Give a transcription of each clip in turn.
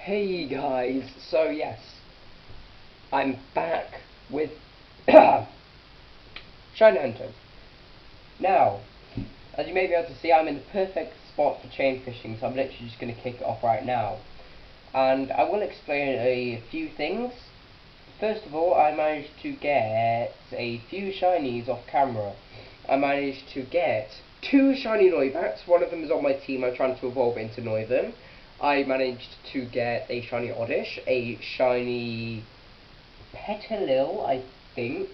Hey guys, so yes, I'm back with Shiny Hunter. Now, as you may be able to see, I'm in the perfect spot for chain fishing, so I'm literally just going to kick it off right now. And I will explain a few things. First of all, I managed to get a few shinies off camera. I managed to get 2 shiny Noivats. One of them is on my team. I'm trying to evolve into Noivern. I managed to get a shiny Oddish, a shiny Petilil, I think.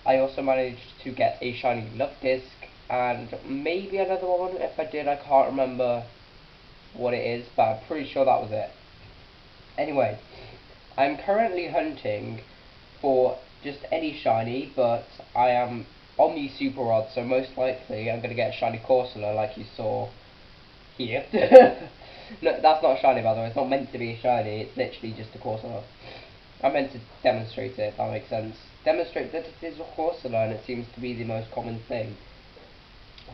I also managed to get a shiny Luftisc, and maybe another one. If I did, I can't remember what it is, but I'm pretty sure that was it. Anyway, I'm currently hunting for just any shiny, but I am on the super rod, so most likely I'm going to get a shiny Corsola like you saw here. No, that's not a shiny, by the way. It's not meant to be a shiny. It's literally just a Corsola. I meant to demonstrate it, if that makes sense. Demonstrate that it is a Corsola, and it seems to be the most common thing.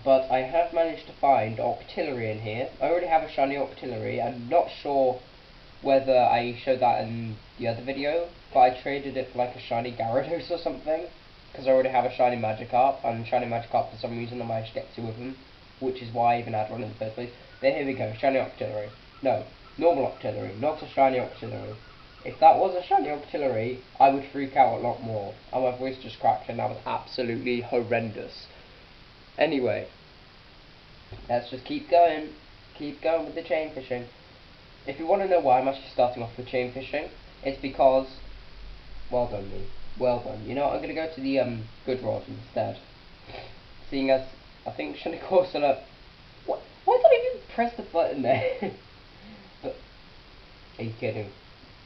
But I have managed to find Octillery in here. I already have a shiny Octillery. I'm not sure whether I showed that in the other video, but I traded it for like a shiny Gyarados or something, because I already have a shiny Magikarp, and shiny Magikarp for some reason I managed to get 2 of them, which is why I even had one in the first place. There, here we go, shiny Octillery. No, normal Octillery, not a shiny Octillery. If that was a shiny Octillery, I would freak out a lot more, and my voice just cracked, and that was absolutely horrendous. Anyway, let's just keep going with the chain fishing. If you want to know why I'm actually starting off with chain fishing, it's because, well done me, well done. You know what, I'm going to go to the good rod instead. Seeing as, I think shiny Corsola, what? Why did I even press the button there? But, are you kidding?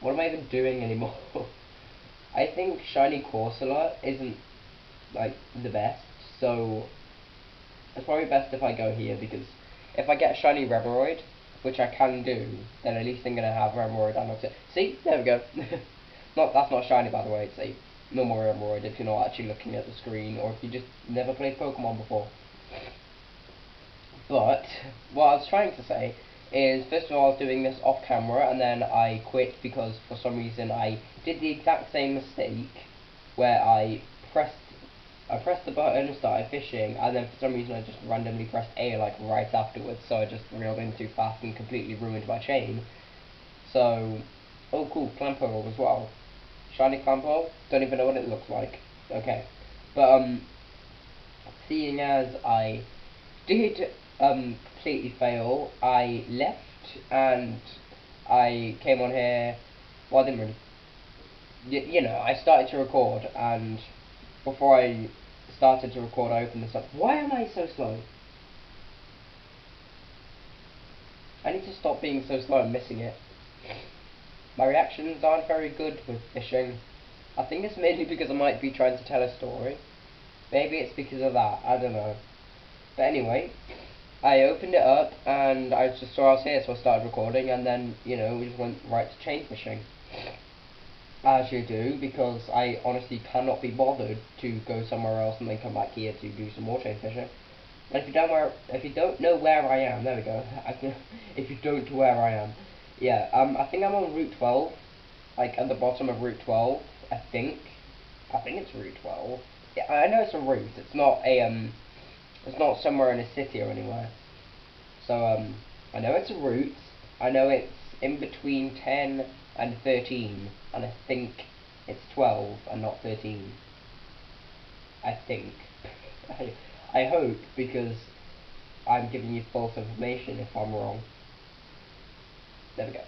What am I even doing anymore? I think shiny Corsola isn't, like, the best, so it's probably best if I go here, because if I get a shiny Reveroid, which I can do, then at least I'm going to have Reveroid and Octillery. See? There we go. That's not shiny, by the way, it's a normal Reveroid if you're not actually looking at the screen, or if you just never played Pokemon before. But, what I was trying to say is, first of all, I was doing this off camera, and then I quit because for some reason I did the exact same mistake, where I pressed the button and started fishing, and then for some reason I just randomly pressed A like right afterwards, so I just reeled in too fast and completely ruined my chain. So, oh cool, Clamperl as well. Shiny Clamperl, don't even know what it looks like. Okay, but seeing as I did completely fail, I left and I came on here. Well, I didn't really. You know, I started to record, and before I started to record, I opened this up. Why am I so slow? I need to stop being so slow and missing it. My reactions aren't very good with fishing. I think it's mainly because I might be trying to tell a story. Maybe it's because of that, I don't know. But anyway, I opened it up and I just saw I was here, so I started recording, and then, you know, we just went right to chain fishing. As you do, because I honestly cannot be bothered to go somewhere else and then come back here to do some more chain fishing. And if you don't know where I am, there we go. If you don't know where I am, yeah. I think I'm on Route 12, like at the bottom of Route 12. I think it's Route 12. Yeah, I know it's a route. It's not a It's not somewhere in a city or anywhere. So I know it's a route. I know it's in between 10 and 13, and I think it's 12 and not 13. I think. I hope, because I'm giving you false information if I'm wrong. There we go.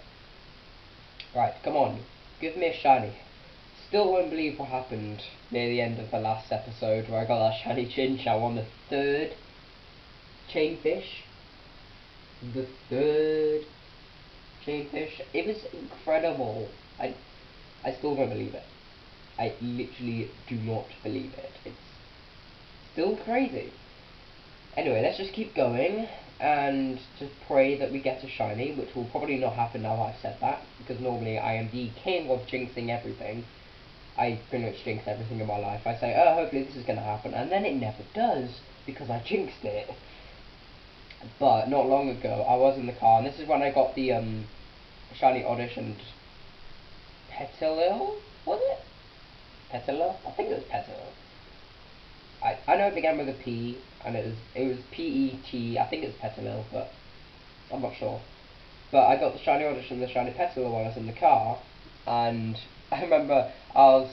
Right, come on. Give me a shiny. Still won't believe what happened near the end of the last episode where I got that shiny Chinchou on the 3rd chainfish. The 3rd chainfish. It was incredible. I still don't believe it. I literally do not believe it. It's still crazy. Anyway, let's just keep going and just pray that we get a shiny, which will probably not happen now I've said that, because normally I am the king of jinxing everything. I pretty much jinx everything in my life. I say, oh, hopefully this is going to happen, and then it never does, because I jinxed it. But not long ago, I was in the car, and this is when I got the shiny Oddish and Petilil, was it? Petilil? I think it was Petilil. I know it began with a P, and it was P-E-T, I think it's Petilil, but I'm not sure. But I got the shiny Oddish and the shiny Petilil while I was in the car, and I remember I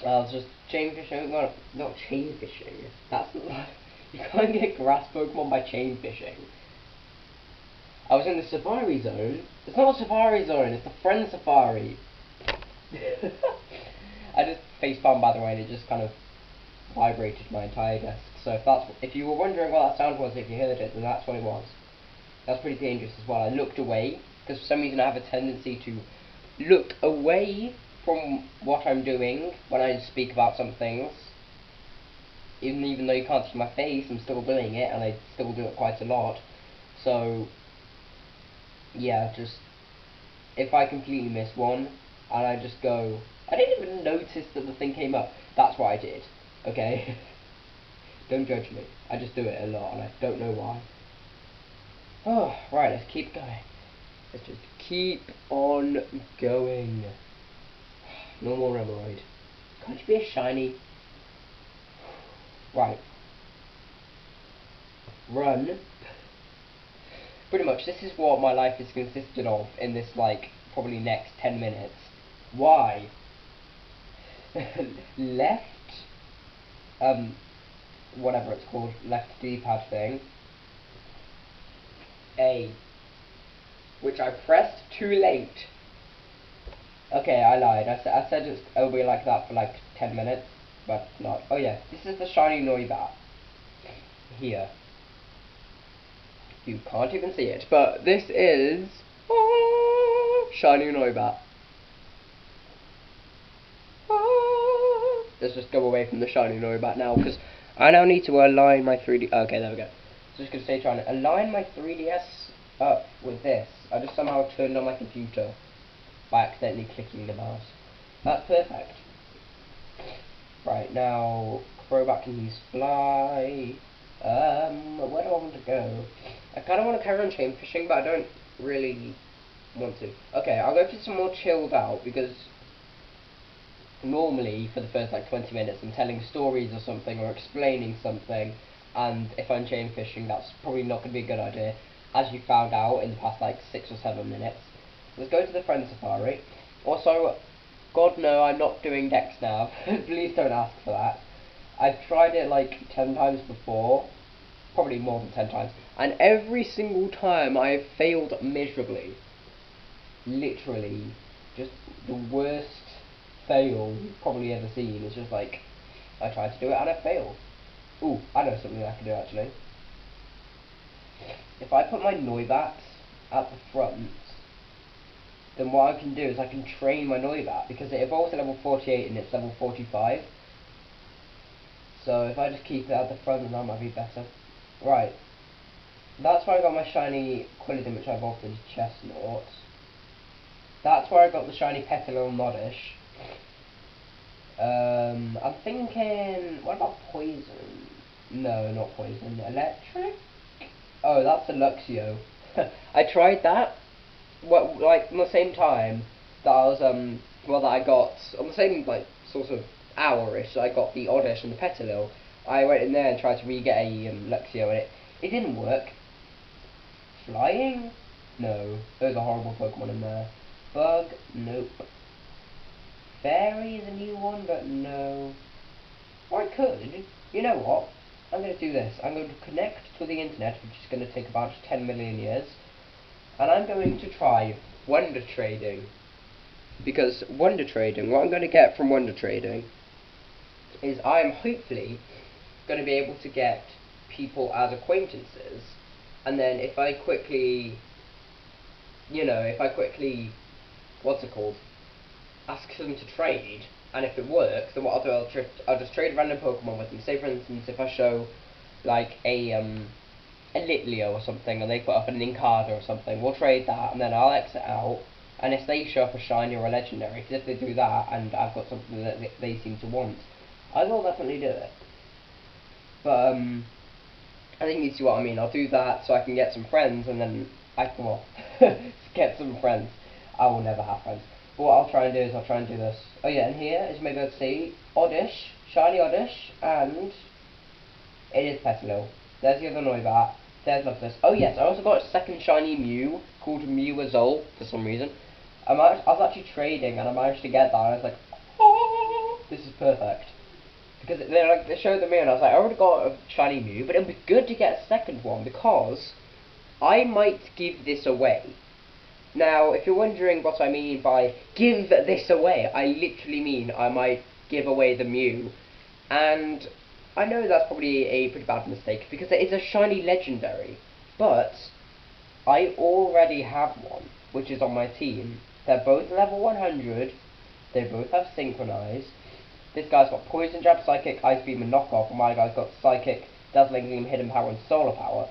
was just chain fishing, not chain fishing, that's not, you can't get grass Pokemon by chain fishing. I was in the Safari Zone. It's not a Safari Zone, it's the Friend Safari. I just facepalmed, by the way, and it just kind of vibrated my entire desk. So if you were wondering what that sound was, if you heard it, then that's what it was. That's pretty dangerous as well. I looked away, because for some reason I have a tendency to look away from what I'm doing when I speak about some things. Even though you can't see my face, I'm still doing it, and I still do it quite a lot. So, yeah, just, if I completely miss one, and I just go, I didn't even notice that the thing came up, that's what I did, okay? Don't judge me, I just do it a lot, and I don't know why. Oh, right, let's keep going. Let's just keep on going. Normal Remoraid. Can't you be a shiny? Right. Run. Pretty much, this is what my life is consisted of in this, like, probably next 10 minutes. Why? Left, whatever it's called, left D-pad thing. A. Which I pressed too late. Okay, I lied. I said it'll be like that for like 10 minutes, but not. Oh yeah, this is the shiny Noibat. Here. You can't even see it, but this is shiny Noibat. Let's just go away from the shiny Noibat now, because I now need to align my 3D. Okay, there we go. So just gonna say trying to align my 3DS up with this. I just somehow turned on my computer by accidentally clicking the mouse. That's perfect. Right, now Crobat can use Fly. Where do I want to go? I kinda wanna carry on chain fishing, but I don't really want to. Okay, I'll go for some more chilled out, because normally for the first like 20 minutes I'm telling stories or something or explaining something, and if I'm chain fishing that's probably not going to be a good idea, as you found out in the past like 6 or 7 minutes. Let's go to the Friend Safari. Also, God no, I'm not doing Dex Nav. Please don't ask for that. I've tried it like 10 times before, probably more than 10 times, and every single time I have failed miserably. Literally, just the worst fail you've probably ever seen. It's just like, I tried to do it and I failed. Ooh, I know something I can do actually. If I put my Noibat at the front, then what I can do is I can train my Noibat, because it evolves to level 48 and it's level 45. So if I just keep it at the front, then that might be better. Right. That's where I got my shiny Quilladin, which I evolved into Chestnut. That's where I got the shiny Petilil and Oddish. I'm thinking, what about Poison? No, not Poison. Electric? Oh, that's a Luxio. I tried that, like, on the same time that I was, that I got, on the same, like, sort of hour-ish, I got the Oddish and the Petilil. I went in there and tried to re-get a Luxio, and it didn't work. Flying? No, there's a horrible Pokemon in there. Bug? Nope. Fairy is a new one, but no. Or I could. You know what? I'm going to do this. I'm going to connect to the internet, which is going to take about 10 million years. And I'm going to try Wonder Trading. Because Wonder Trading, what I'm going to get from Wonder Trading is I'm hopefully going to be able to get people as acquaintances. And then if I quickly, what's it called? Ask them to trade, and if it works, then what I'll do, I'll just trade random Pokemon with them. Say for instance, if I show like a Litleo or something, and they put up an Inkada or something, we'll trade that, and then I'll exit out. And if they show up a shiny or a legendary, because if they do that, and I've got something that they seem to want, I will definitely do it. But I think you see what I mean. I'll do that so I can get some friends, and then I can, well, get some friends. I will never have friends. But what I'll try and do is I'll try and do this. Oh yeah, and here, as you may be able to see, Oddish, shiny Oddish, and it is Petilil. There's the other Noibat. There's Lovelace. Oh yes, I also got a second shiny Mew called Mewazole for some reason. I was actually trading and I managed to get that. And I was like, oh, this is perfect. Because they showed the Mew and I was like, I already got a shiny Mew, but it would be good to get a second one because I might give this away. Now, if you're wondering what I mean by give this away, I literally mean I might give away the Mew. And I know that's probably a pretty bad mistake because it is a shiny legendary, but I already have one, which is on my team. They're both level 100, they both have Synchronize. This guy's got Poison Jab, Psychic, Ice Beam and Knockoff, and my guy's got Psychic, Dazzling Gleam, Hidden Power and Solar Power.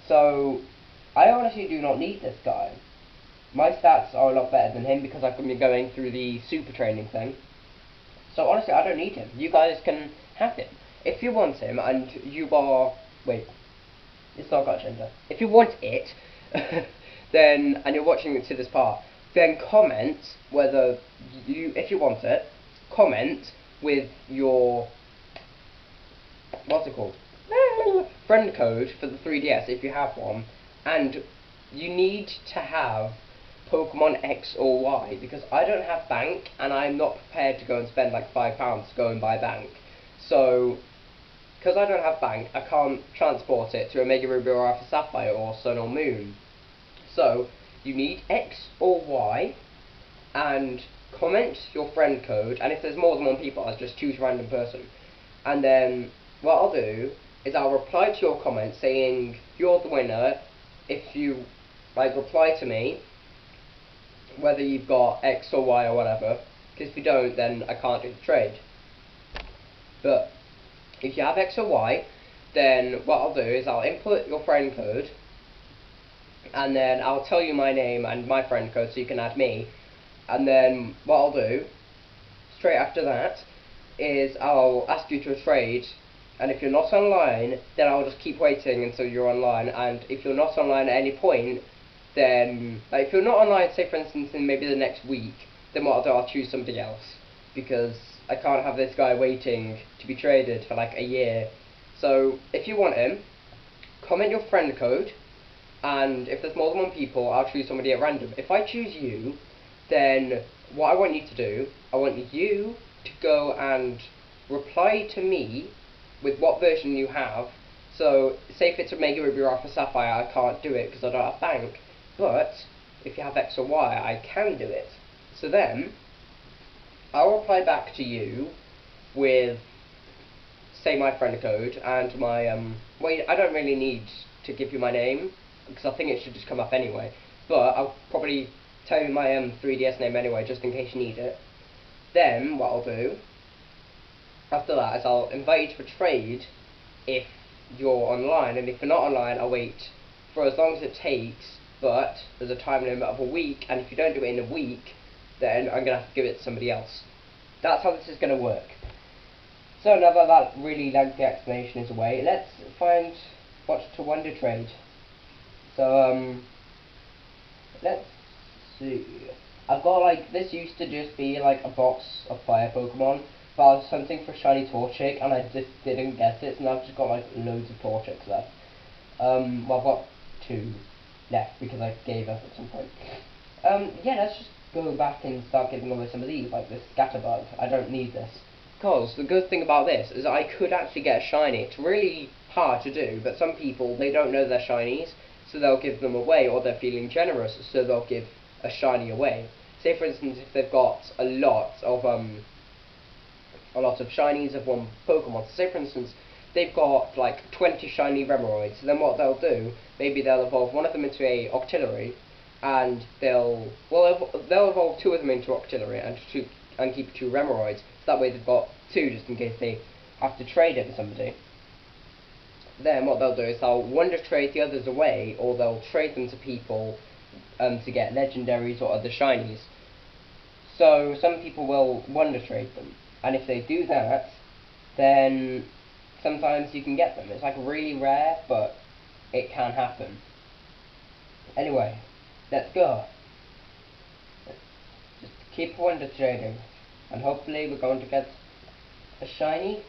So, I honestly do not need this guy. My stats are a lot better than him because I've been going through the super training thing. So honestly, I don't need him. You guys can have him. If you want him and you are... Wait. It's not got gender. If you want it, then, and you're watching it to this part, then comment whether you, if you want it, comment with your, what's it called? Friend code for the 3DS if you have one, and you need to have Pokemon X or Y, because I don't have bank, and I'm not prepared to go and spend like £5 to go and buy bank. So, because I don't have bank, I can't transport it to Omega Ruby or Alpha Sapphire or Sun or Moon. So, you need X or Y, and comment your friend code, and if there's more than one people, I'll just choose a random person. And then, what I'll do is I'll reply to your comment saying, you're the winner, if you, like, reply to me, whether you've got X or Y or whatever, because if you don't, then I can't do the trade. But if you have X or Y, then what I'll do is I'll input your friend code, and then I'll tell you my name and my friend code so you can add me, and then what I'll do, straight after that, is I'll ask you to trade, and if you're not online, then I'll just keep waiting until you're online, and if you're not online at any point, then, like, if you're not online, say for instance in maybe the next week, then what I'll do, I'll choose somebody else, because I can't have this guy waiting to be traded for like a year. So if you want him, comment your friend code, and if there's more than one people, I'll choose somebody at random. If I choose you, then what I want you to do, I want you to go and reply to me with what version you have. So say if it's Omega Ruby or Alpha Sapphire, I can't do it because I don't have bank. But if you have X or Y, I can do it. So then, I'll reply back to you with, say, my friend code and my, well, I don't really need to give you my name, because I think it should just come up anyway. But I'll probably tell you my 3DS name anyway, just in case you need it. Then, what I'll do, after that, is I'll invite you to a trade if you're online, and if you're not online, I'll wait for as long as it takes, but there's a time limit of a week, and if you don't do it in a week, then I'm going to have to give it to somebody else. That's how this is going to work. So now that that really lengthy explanation is away, let's find what to Wonder Trade. So, let's see. I've got, like, this used to just be like a box of fire Pokemon, but I was hunting for shiny Torchic and I just didn't get it, so now I've just got like loads of Torchics left. Well, I've got 2 left because I gave up at some point. Yeah, let's just go back and start giving away some of these, like this Scatterbug. I don't need this. Because the good thing about this is I could actually get a shiny. It's really hard to do, but some people, they don't know their shinies, so they'll give them away, or they're feeling generous, so they'll give a shiny away. Say for instance, if they've got a lot of shinies of one Pokemon. So say for instance, they've got like 20 shiny Remoraid, so then what they'll do, maybe they'll evolve one of them into a Octillery, and they'll evolve 2 of them into Octillery and keep 2 Remoraid. So that way they've got 2 just in case they have to trade it with somebody. Then what they'll do is they'll Wonder Trade the others away, or they'll trade them to people to get legendaries or other shinies. So some people will Wonder Trade them, and if they do that, then sometimes you can get them. It's like really rare, but it can happen. Anyway, Let's go. Just keep wonder trading. And hopefully we're going to get a shiny.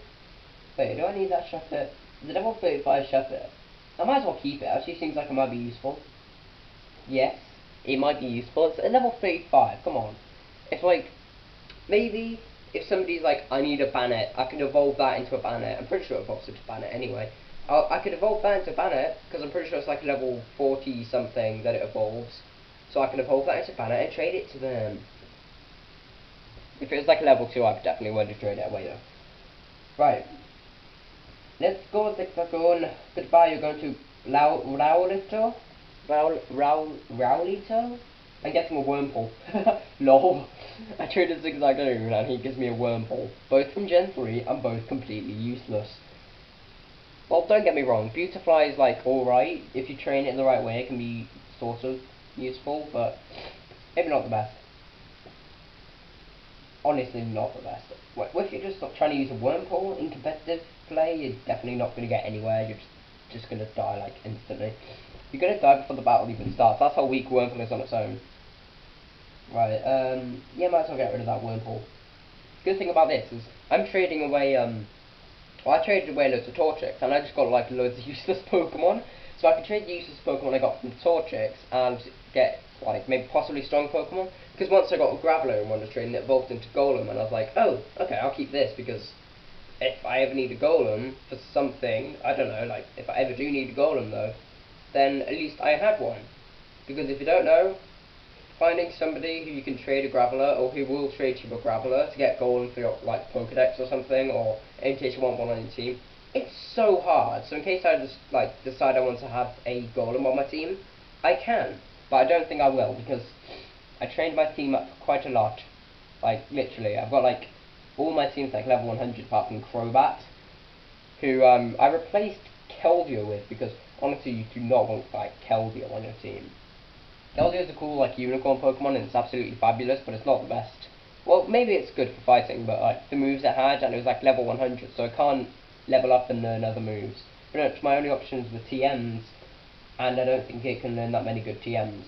Wait, do I need that shutter? The level 35 shutter. I might as well keep it. Actually seems like it might be useful. Yes, it might be useful. It's a level 35. Come on. It's like, maybe if somebody's like, I need a Bannet, I can evolve that into a Bannet. I'm pretty sure it evolves into a Bannet anyway. I could evolve that into a Bannet, because I'm pretty sure it's like level 40 something that it evolves. So I can evolve that into a Bannet and trade it to them. If it was like level 2, I'd definitely want to trade it away though. Right. Let's go, Zigzagoon. Goodbye, you're going to Rowlito? Rowlito? I'm getting a Wurmple. Lol. I traded Zigzagoon and he gives me a Wurmple. Both from Gen 3 and both completely useless. Well, don't get me wrong, Beautifly is like alright. If you train it in the right way, it can be sort of useful, but maybe not the best. Honestly, not the best. If you're just trying to use a Wurmple in competitive play, you're definitely not going to get anywhere. You're just going to die like instantly. You're going to die before the battle even starts. That's how weak Wurmple is on its own. Right, yeah, might as well get rid of that Wurmple. Good thing about this is, I'm trading away, well, I traded away loads of Torchics, and I just got like loads of useless Pokemon. So I can trade the useless Pokemon I got from Torchics, and get, like, maybe possibly strong Pokemon. Because once I got a Graveler in one of the trading, it evolved into Golem, and I was like, oh, okay, I'll keep this, because if I ever need a Golem for something, I don't know, like, if I ever do need a Golem though, then at least I have one. Because if you don't know, finding somebody who you can trade a Graveler, or who will trade you a Graveler to get Golem for your, like, Pokedex or something, or in case you want one on your team, it's so hard. So in case I just, like, decide I want to have a Golem on my team, I can. But I don't think I will, because I trained my team up quite a lot. Like, literally, I've got, like, all my teams, like, level 100 apart from Crobat, who, I replaced Keldeo with, because, honestly, you do not want, like, Keldeo on your team. Keldeo is a cool, like, unicorn Pokemon, and it's absolutely fabulous, but it's not the best. Well, maybe it's good for fighting, but, like, the moves it had, and it was, like, level 100, so I can't level up and learn other moves. Pretty much my only options were TMs, and I don't think it can learn that many good TMs.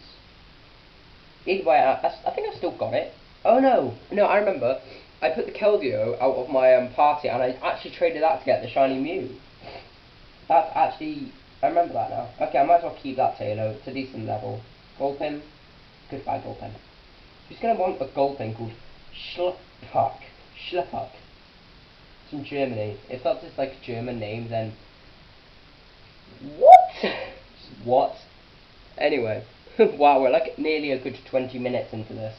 Either way, I think I've still got it. Oh no, I remember. I put the Keldeo out of my party, and I actually traded that to get the shiny Mew. That's actually, I remember that now. Okay, I might as well keep that Taillow. It's a decent level. Gulpin. Goodbye, Gulpin. Who's going to want a Gulpin called Schluppuck? Schluppuck. It's from Germany. If that's just like a German name, then... What? What? Anyway. Wow, we're like nearly a good 20 minutes into this.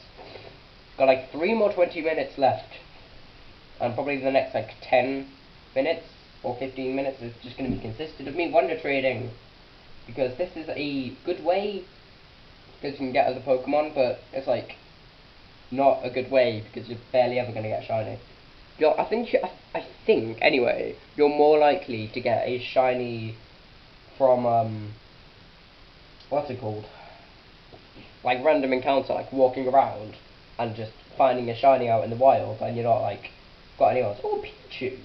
Got like 3 more 20 minutes left. And probably the next like 10 minutes or 15 minutes is just going to be consistent of me wonder trading. Because this is a good way, because you can get other Pokemon, but it's like not a good way because you're barely ever going to get shiny. I think anyway, you're more likely to get a shiny from what's it called? Like random encounter, like walking around and just finding a shiny out in the wild, and you're not like got any else. Oh, Pichu.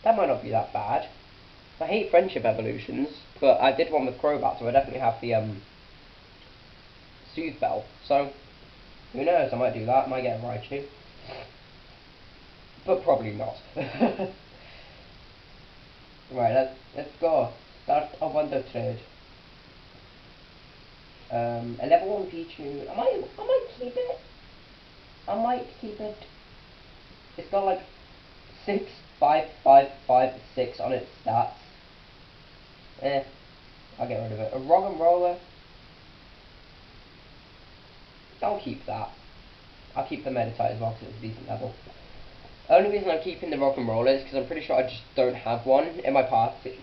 That might not be that bad. I hate friendship evolutions, but I did one with Crobat, so I definitely have the Soothe Bell. So who knows? I might do that. I might get a Raichu, but probably not. Right, let's go. Start a wonder trade. A level 1 Pichu. I might keep it. I might keep it. It's got like 6, 5, 5, 5, 6 on its stats. I'll get rid of it. A Roggenrola. I'll keep that. I'll keep the Meditite as well because it's a decent level. The only reason I'm keeping the Roggenrola is because I'm pretty sure I just don't have one in my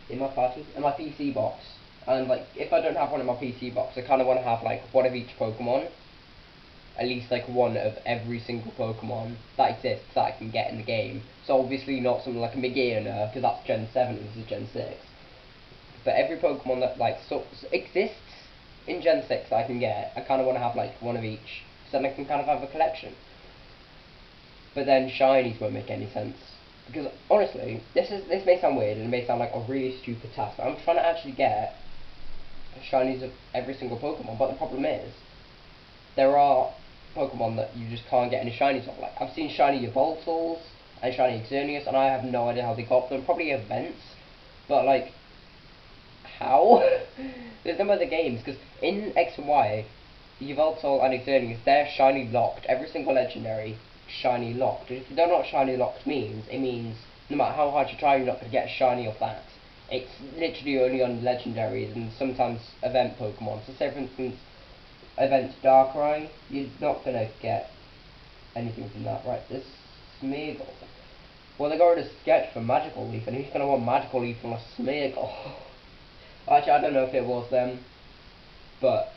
in my PC box. And like, if I don't have one in my PC box, I kind of want to have like one of each Pokemon. At least like one of every single Pokemon that exists that I can get in the game. So obviously not something like a Magearna, because that's Gen 7 and this is Gen 6. But every Pokemon that like exists in Gen 6 that I can get, I kind of want to have like one of each, so then I can kind of have a collection. But then shinies won't make any sense. Because honestly, this may sound weird and it may sound like a really stupid task, but I'm trying to actually get shinies of every single Pokemon, but the problem is, there are Pokemon that you just can't get any shinies of. Like, I've seen shiny Yveltals and shiny Xerneas, and I have no idea how they got them. Probably events, but like, how? There's no other games, because in X and Y, Yveltal and Xerneas, they're shiny locked. Every single legendary, shiny locked. If you don't know what shiny locked means, it means no matter how hard you try, you're not going to get a shiny of that. It's literally only on legendaries and sometimes event Pokemon. So say for instance, event Darkrai, you're not going to get anything from that. Right, this Smeargle. Well, they got rid of Sketch for Magical Leaf, and who's going to want Magical Leaf from a Smeargle? Actually, I don't know if it was them, but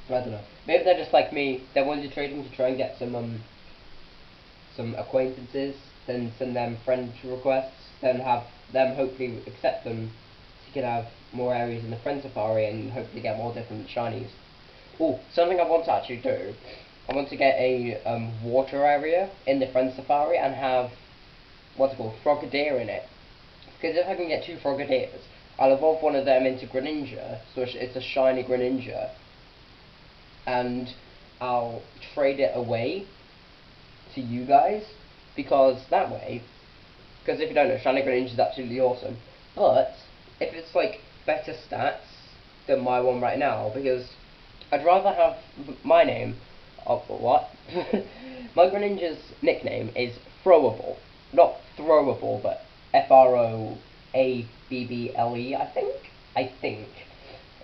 I don't know. Maybe they're just like me. They wanted to trade them to try and get some acquaintances, then send them friend requests, then have them hopefully accept them, so you can have more areas in the friend safari and hopefully get more different shinies. Oh, something I want to actually do. I want to get a water area in the friend safari and have what's it called, Frogadier in it. Because if I can get 2 Frogadiers, I'll evolve one of them into Greninja, so it's a shiny Greninja, and I'll trade it away to you guys, because that way, because if you don't know, shiny Greninja is absolutely awesome, but if it's like better stats than my one right now, because I'd rather have my name, what? My Greninja's nickname is Throwable. Not throwable, but Froabble, I think.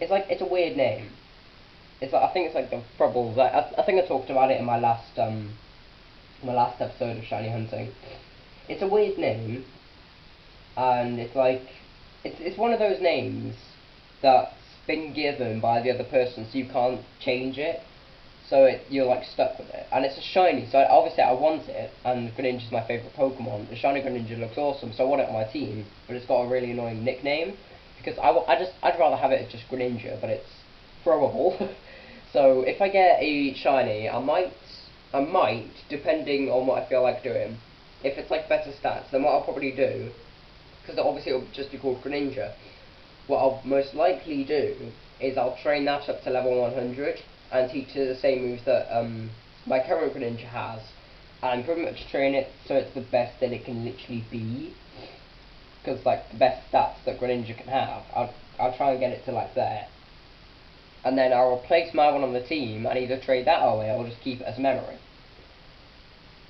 It's like, it's a weird name. It's like, I think it's like the Frubbles. I think I talked about it in my last episode of Shiny Hunting. It's a weird name, and it's like, it's one of those names that's been given by the other person, so you can't change it. So you're like stuck with it, and it's a shiny. So obviously I want it, and Greninja's my favourite Pokemon. The shiny Greninja looks awesome, so I want it on my team. But it's got a really annoying nickname because I'd rather have it as just Greninja, but it's Throwable. So if I get a shiny, I might, depending on what I feel like doing. If it's like better stats, then what I'll probably do, because obviously it'll just be called Greninja. What I'll most likely do is I'll train that up to level 100 and teach it the same moves that my current Greninja has, and pretty much train it so it's the best that it can literally be. Because like the best stats that Greninja can have, I'll try and get it to like there, and then I'll replace my one on the team and either trade that away or just keep it as memory.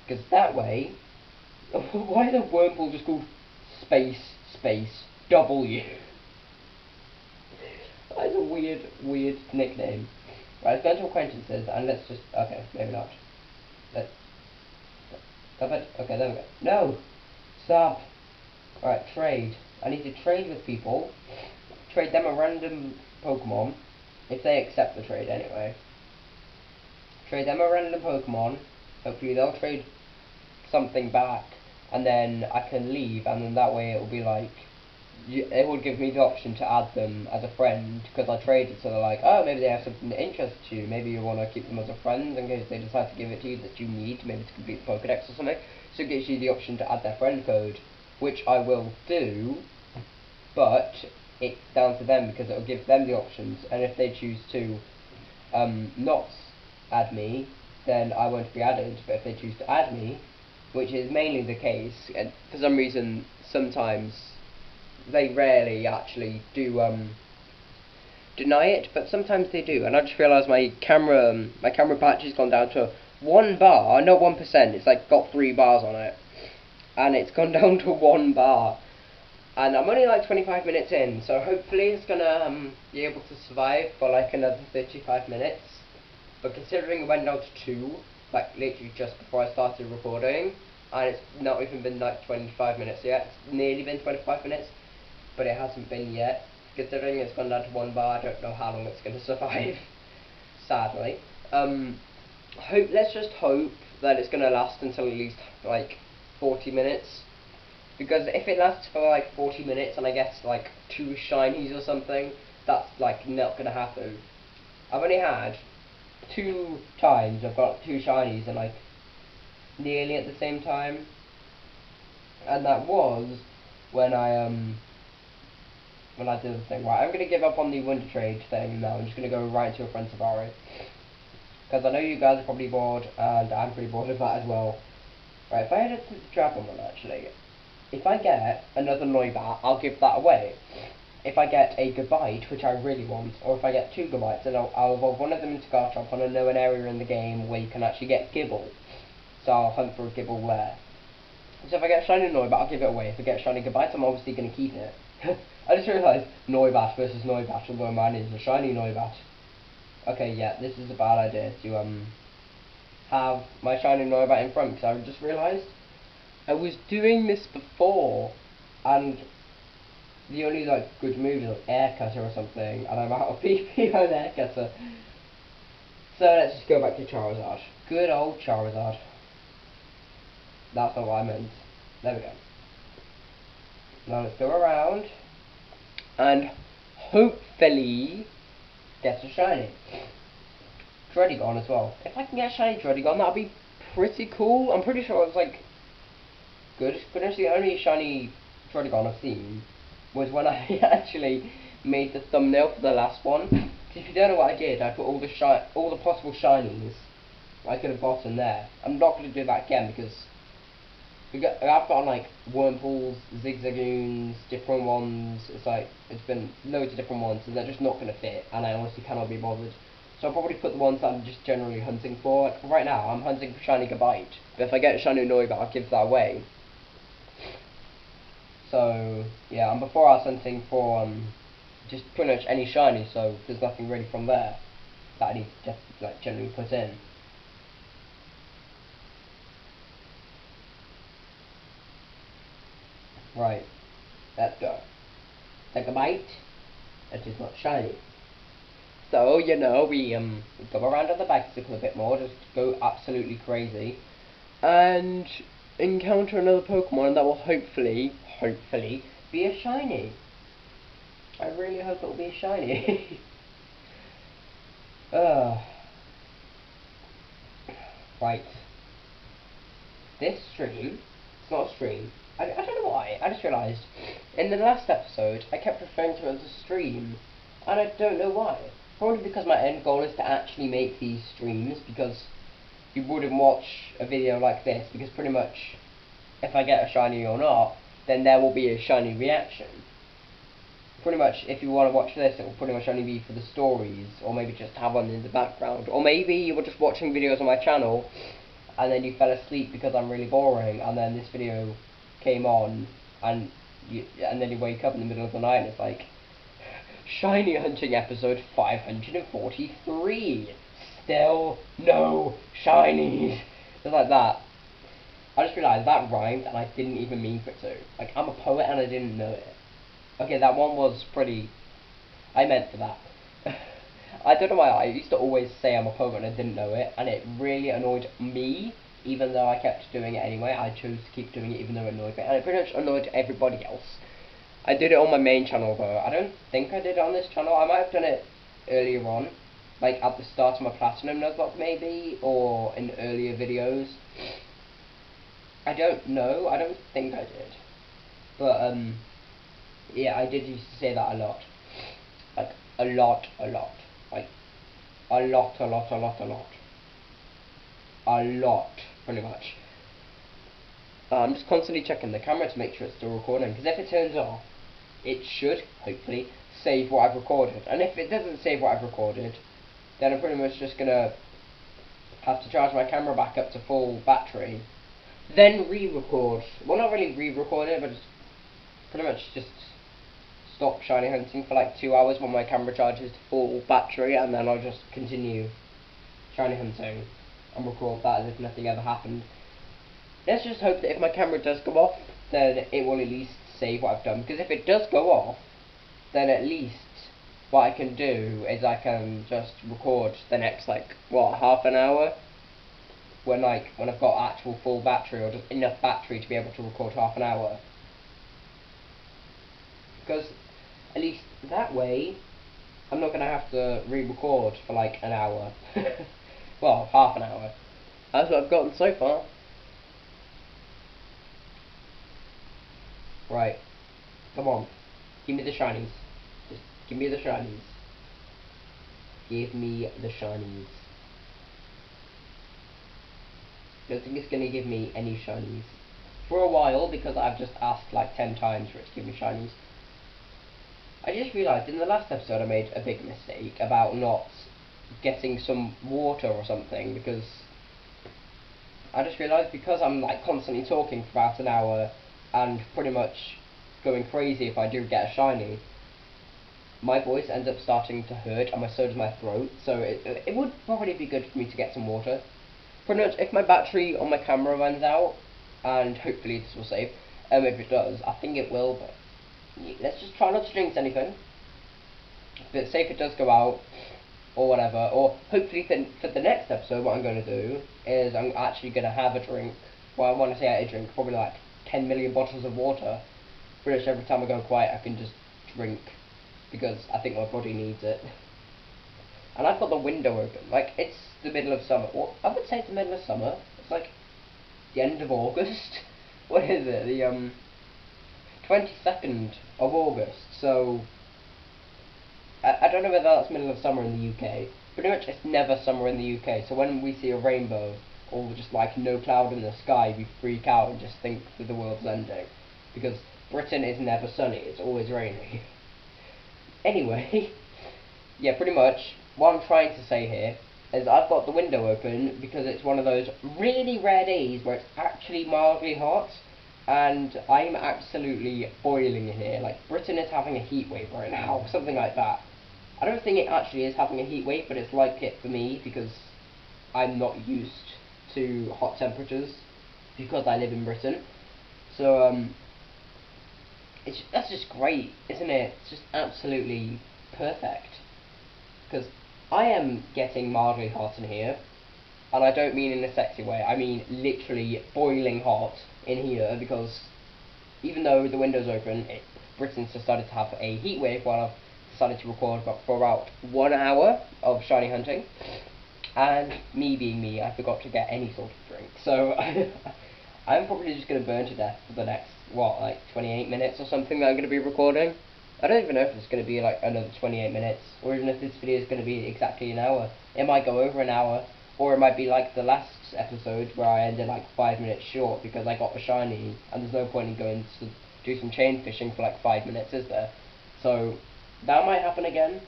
Because that way, why is the Wurmple just called space W? That's a weird nickname. Right, let's go to acquaintances and let's just, okay, maybe not. Stop it. Okay, there we go. No! Stop! Alright, trade. I need to trade with people. Trade them a random Pokemon. If they accept the trade anyway. Trade them a random Pokemon. Hopefully they'll trade something back. And then I can leave, and then that way it will be like, it would give me the option to add them as a friend, because I traded, so they're like, oh, maybe they have something that interests you, maybe you want to keep them as a friend in case they decide to give it to you that you need, maybe to complete the Pokedex or something, so it gives you the option to add their friend code, which I will do, but it's down to them, because it will give them the options, and if they choose to not add me, then I won't be added, but if they choose to add me, which is mainly the case, and for some reason, sometimes, they rarely actually do deny it, but sometimes they do. And I just realised my camera battery's gone down to 1 bar, not 1%. It's like got 3 bars on it, and it's gone down to 1 bar. And I'm only like 25 minutes in, so hopefully it's gonna be able to survive for like another 35 minutes. But considering it went down to 2, like literally just before I started recording, and it's not even been like 25 minutes yet. It's nearly been 25 minutes. But it hasn't been yet. Considering it's gone down to 1 bar, I don't know how long it's going to survive. Sadly. Let's just hope that it's going to last until at least like 40 minutes. Because if it lasts for like 40 minutes and I get like 2 shinies or something, that's like not going to happen. I've only had 2 times I've got 2 shinies and like nearly at the same time. And that was when I when I do the thing. Right, I'm going to give up on the Wonder Trade thing now. I'm just going to go right into a friend Safari. Because I know you guys are probably bored, and I'm pretty bored of that as well. Right, if I head to the Dragon one, actually, if I get another Noibat, I'll give that away. If I get a Gabite, which I really want, or if I get 2 Gabites, then I'll evolve one of them into Garchomp, and I know an area in the game where you can actually get Gible. So I'll hunt for a Gible there. So if I get a shiny Noibat, I'll give it away. If I get a shiny Gabite, I'm obviously going to keep it. I just realised Noibat versus Noibat, although mine is a shiny Noibat. Okay, yeah, this is a bad idea to have my shiny Noibat in front, because I just realised I was doing this before, and the only like good move is like Air Cutter or something, and I'm out of PP on Air Cutter. So let's just go back to Charizard. Good old Charizard. That's not what I meant. There we go. Now let's go around and hopefully get a shiny. Druddigon as well. If I can get a shiny Druddigon, that'll be pretty cool. I'm pretty sure it's like good. But actually, the only shiny Druddigon I've seen was when I actually made the thumbnail for the last one. If you don't know what I did, I put all the possible shinies I could have gotten there. I'm not going to do that again because I've got like Wurmples, Zigzagoons, different ones. It's been loads of different ones, and they're just not going to fit. And I honestly cannot be bothered. So I'll probably put the ones that I'm just generally hunting for. Like right now, I'm hunting for shiny Gabite. But if I get a shiny Noibat, I'll give that away. So yeah, and before I was hunting for just pretty much any shiny, so there's nothing really from there that I need to just like generally put in. Right, let's go. Take a bite. It is not shiny. So you know we go around on the bicycle a bit more, just go absolutely crazy, and encounter another Pokemon that will hopefully be a shiny. I really hope it'll be a shiny. Right. This stream, it's not a stream. I don't know why, I just realised. In the last episode, I kept referring to it as a stream. And I don't know why. Probably because my end goal is to actually make these streams, because you wouldn't watch a video like this, because pretty much, if I get a shiny or not, then there will be a shiny reaction. Pretty much, if you want to watch this, it will pretty much only be for the stories, or maybe just have one in the background, or maybe you were just watching videos on my channel, and then you fell asleep because I'm really boring, and then this video came on, and then you wake up in the middle of the night, and it's like, shiny hunting episode 543, still no shinies. Just like that. I just realised that rhymed, and I didn't even mean for it to. Like, I'm a poet, and I didn't know it. Okay, that one was pretty... I meant for that. I don't know why, I used to always say I'm a poet and I didn't know it, and it really annoyed me, even though I kept doing it anyway. I chose to keep doing it even though it annoyed me, and it pretty much annoyed everybody else. I did it on my main channel though. I don't think I did it on this channel. I might have done it earlier on, like at the start of my Platinum Nuzlocke maybe, or in earlier videos. I don't know, I don't think I did. But yeah, I did used to say that a lot. Like, a lot. Like, a lot. A lot, pretty much. I'm just constantly checking the camera to make sure it's still recording, because if it turns off, it should, hopefully, save what I've recorded. And if it doesn't save what I've recorded, then I'm pretty much just gonna have to charge my camera back up to full battery, then re-record. Well, not really re-record it, but just pretty much just stop shiny hunting for like 2 hours when my camera charges to full battery, and then I'll just continue shiny hunting and record that as if nothing ever happened. Let's just hope that if my camera does go off, then it will at least save what I've done, because if it does go off, then at least what I can do is I can just record the next, like, what, half an hour, when I've got actual full battery, or just enough battery to be able to record half an hour. Because at least that way, I'm not going to have to re-record for like an hour. Well, half an hour. That's what I've gotten so far. Right. Come on. Give me the shinies. Give me the shinies. Give me the shinies. Don't think it's gonna give me any shinies. For a while, because I've just asked like 10 times for it to give me shinies. I just realised in the last episode I made a big mistake about not getting some water or something, because I just realised because I'm like constantly talking for about an hour and pretty much going crazy if I do get a shiny, my voice ends up starting to hurt and so does my throat, so it would probably be good for me to get some water. Pretty much if my battery on my camera runs out, and hopefully this will save, if it does, I think it will, but let's just try not to jinx anything. But say if it does go out, or whatever, or hopefully for the next episode what I'm going to do is I'm actually going to have a drink. Well, when I say a drink, probably like 10 million bottles of water. Pretty much every time I go quiet I can just drink, because I think my body needs it. And I've got the window open, like it's the middle of summer. Well, I would say it's the middle of summer. It's like the end of August. What is it? The 22nd of August. So I don't know whether that's middle of summer in the UK. Pretty much it's never summer in the UK. So when we see a rainbow or just like no cloud in the sky, we freak out and just think that the world's ending, because Britain is never sunny. It's always rainy. Anyway, yeah, pretty much what I'm trying to say here is I've got the window open because it's one of those really rare days where it's actually mildly hot, and I'm absolutely boiling in here. Like, Britain is having a heat wave right now, something like that. I don't think it actually is having a heat wave, but it's like it for me because I'm not used to hot temperatures because I live in Britain. So, that's just great, isn't it? It's just absolutely perfect. Because I am getting mildly hot in here, and I don't mean in a sexy way, I mean literally boiling hot in here, because even though the window's open, Britain's decided to have a heat wave while I've decided to record for about 1 hour of shiny hunting, and me being me, I forgot to get any sort of drink, so I'm probably just going to burn to death for the next, what, like 28 minutes or something that I'm going to be recording. I don't even know if it's going to be like another 28 minutes, or even if this video is going to be exactly an hour. It might go over an hour, or it might be like the last episode where I ended like 5 minutes short because I got the shiny, and there's no point in going to do some chain fishing for like 5 minutes, is there? So, that might happen again.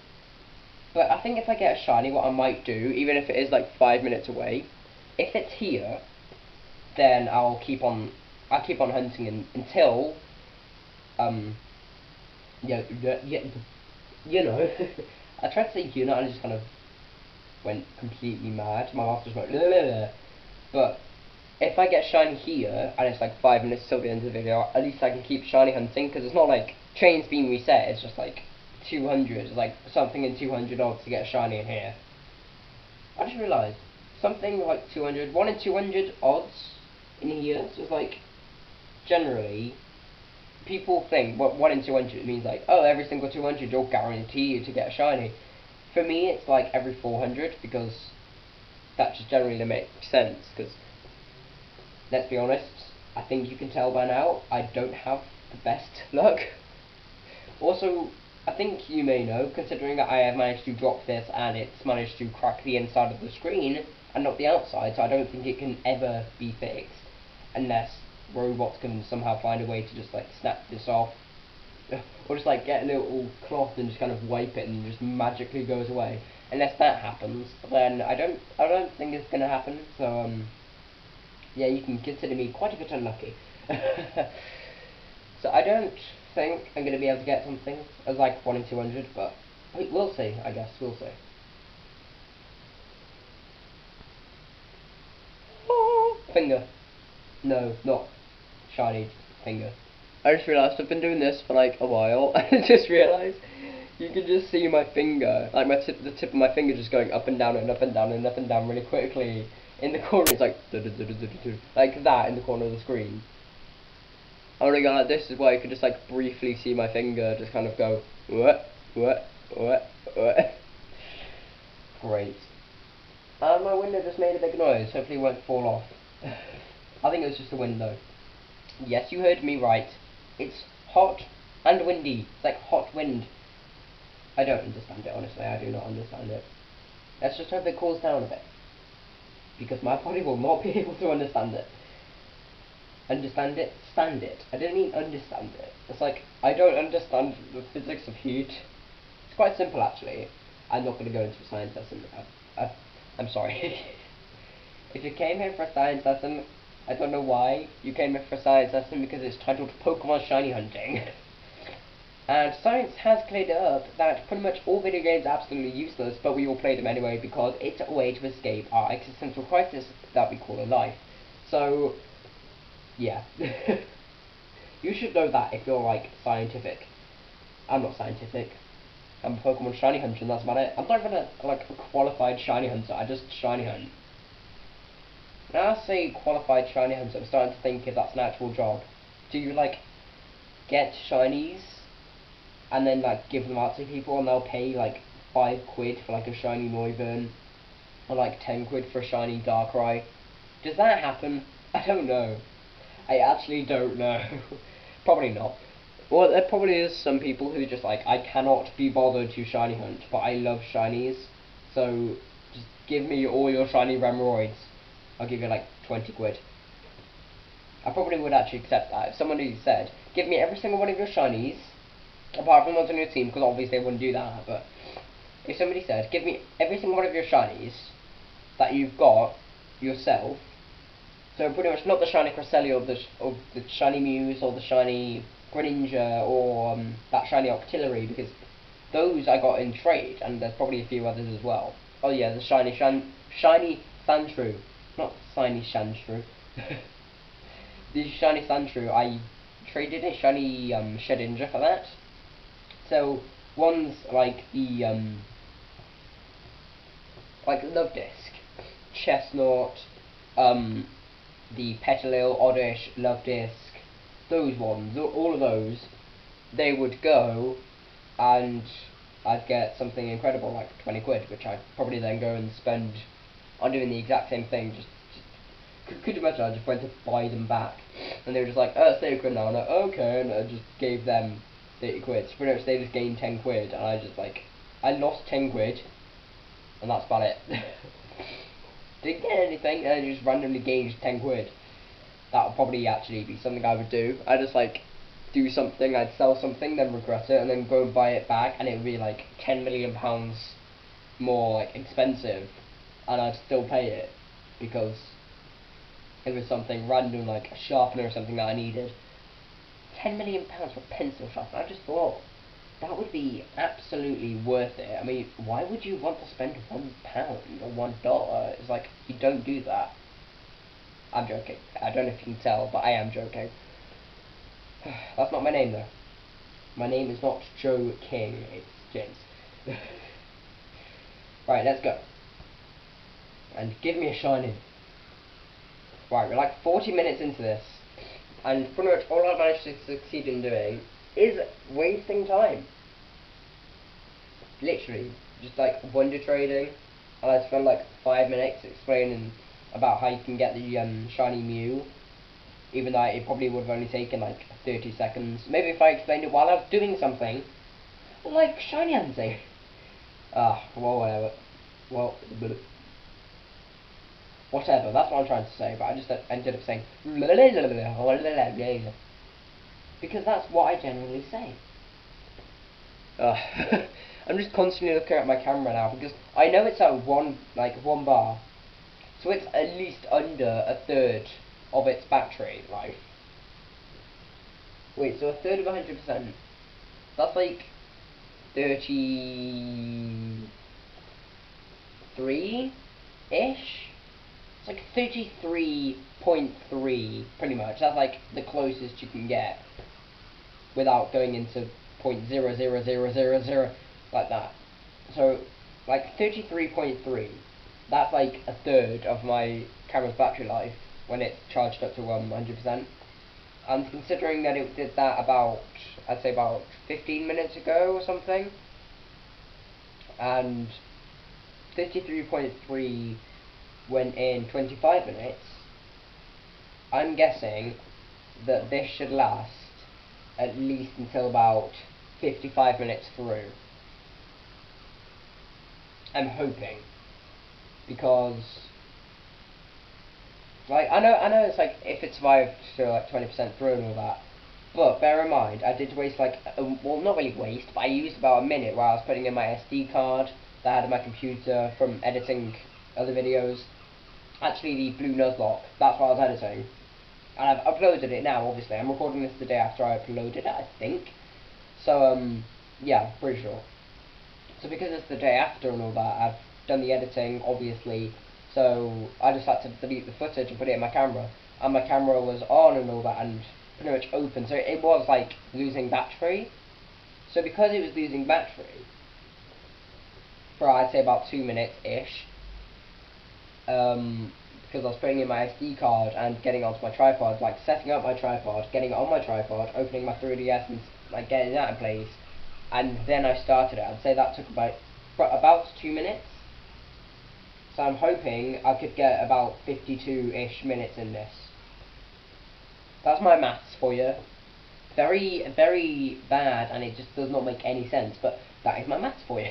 But I think if I get a shiny, what I might do, even if it is like 5 minutes away, if it's here, then I'll keep on hunting until, yeah, you know, I tried to say and I just kind of went completely mad. My mouth just went, bleh. But if I get shiny here, and it's like 5 minutes till the end of the video, at least I can keep shiny hunting, because it's not like chains being reset, it's just like 200, it's like something in 200 odds to get a shiny in here. I just realised, something like 200, 1 in 200 odds in here, so it's like, generally, people think, 1 in 200 means like, oh, every single 200 you'll guarantee you to get a shiny. For me, it's like every 400, because that just generally makes sense, because, let's be honest, I think you can tell by now, I don't have the best luck. Also, I think you may know, considering that I have managed to drop this and it's managed to crack the inside of the screen and not the outside, so I don't think it can ever be fixed, unless robots can somehow find a way to just like snap this off, or just like get a little cloth and just kind of wipe it and just magically goes away. Unless that happens, then I don't think it's gonna happen. So yeah, you can consider me quite a bit unlucky. So I don't think I'm gonna be able to get something as like 1 in 200, but we'll see. I guess we'll see. Finger. No, not shiny finger. I just realised I've been doing this for like a while, and I just realised you can just see my finger, like the tip of my finger just going up and down and up and down and up and down really quickly. In the corner it's like like that in the corner of the screen. I want to go like this is why you could just like briefly see my finger just kind of go what. Great. And my window just made a big noise, hopefully it won't fall off. I think it was just a window. Yes, you heard me right. It's hot and windy. It's like hot wind. I don't understand it, honestly. I do not understand it. Let's just hope it cools down a bit, because my body will not be able to understand it. Understand it? Stand it. I don't mean understand it. It's like, I don't understand the physics of heat. It's quite simple, actually. I'm not going to go into a science lesson. I'm sorry. If you came here for a science lesson, I don't know why you came here for a science lesson, because it's titled Pokemon Shiny Hunting. And science has cleared up that pretty much all video games are absolutely useless, but we all play them anyway because it's a way to escape our existential crisis that we call a life. So, yeah. You should know that if you're, like, scientific. I'm not scientific. I'm a Pokemon Shiny Hunter and that's about it. I'm not even a qualified Shiny Hunter, I just Shiny Hunt. When I say qualified Shiny Hunter, I'm starting to think if that's an actual job. Do you, like, get Shinies and then, like, give them out to people and they'll pay, like, £5 for, like, a shiny Noivern, or, like, £10 for a shiny Darkrai? Does that happen? I don't know. I actually don't know. Probably not. Well, there probably is some people who just, like, I cannot be bothered to shiny hunt, but I love shinies, so just give me all your shiny Remoraid's. I'll give you, like, £20. I probably would actually accept that. If someone who said, give me every single one of your shinies, apart from ones on your team, because obviously they wouldn't do that, but if somebody said, give me every single one of your shinies that you've got yourself, so pretty much not the shiny Cresselia or the shiny Muse or the shiny Greninja or that shiny Octillery, because those I got in trade, and there's probably a few others as well. Oh yeah, the shiny Sandshrew, not shiny Sandshrew. The shiny Sandshrew, I traded a shiny Shedinja for that. So one's like the like Luvdisc, Chestnut, the Petalil, Oddish, Luvdisc, those ones, all of those, they would go, and I'd get something incredible like £20, which I'd probably then go and spend on doing the exact same thing. Could you imagine? I just went to buy them back, and they were just like, oh, it's £30 now, and okay, and I just gave them £30. So pretty much they just gained £10, and I just like, I lost £10, and that's about it. Didn't get anything, and I just randomly gained £10. That would probably actually be something I would do. I just like do something, I'd sell something, then regret it, and then go and buy it back, and it would be like £10 million more like expensive, and I'd still pay it because it was something random like a sharpener or something that I needed. £10 million for a pencil sharpener. I just thought that would be absolutely worth it. I mean, why would you want to spend £1 or $1? It's like, you don't do that. I'm joking. I don't know if you can tell, but I am joking. That's not my name, though. My name is not Joe King, it's James. Right, let's go. And give me a shiny. Right, we're like 40 minutes into this, and pretty much all I've managed to succeed in doing is wasting time. Literally, just like wonder trading, and I spent like 5 minutes explaining about how you can get the shiny Mew, even though it probably would have only taken like 30 seconds. Maybe if I explained it while I was doing something, like shiny hunting. Well, whatever. Well, whatever, that's what I'm trying to say, but I just ended up saying because that's what I generally say. I'm just constantly looking at my camera now because I know it's at one bar, so it's at least under a third of its battery life. Wait, so a third of 100%, that's like 33-ish? It's like 33.3, pretty much. That's like the closest you can get without going into 0.00000 like that. So, like 33.3, that's like a third of my camera's battery life when it's charged up to 100%. And considering that it did that about, I'd say about 15 minutes ago or something, and 33.3 went in 25 minutes, I'm guessing that this should last at least until about 55 minutes through. I'm hoping, because like I know it's like if it survived to like 20% through and all that, but bear in mind I did waste like well, not really waste, but I used about a minute while I was putting in my SD card that I had on my computer from editing other videos. Actually, the Blue Nuzlocke, that's what I was editing, and I've uploaded it now. Obviously, I'm recording this the day after I uploaded it, I think. So yeah, pretty sure. So because it's the day after and all that, I've done the editing, obviously, so I just had to delete the footage and put it in my camera. And my camera was on and all that, and pretty much open, so it was like losing battery. So because it was losing battery, for I'd say about 2 minutes-ish, because I was putting in my SD card and getting onto my tripod, like setting up my tripod, getting it on my tripod, opening my 3DS and like getting that in place, and then I started it. I'd say that took about 2 minutes. So I'm hoping I could get about 52-ish minutes in this. That's my maths for you. Very, very bad, and it just does not make any sense, but that is my maths for you.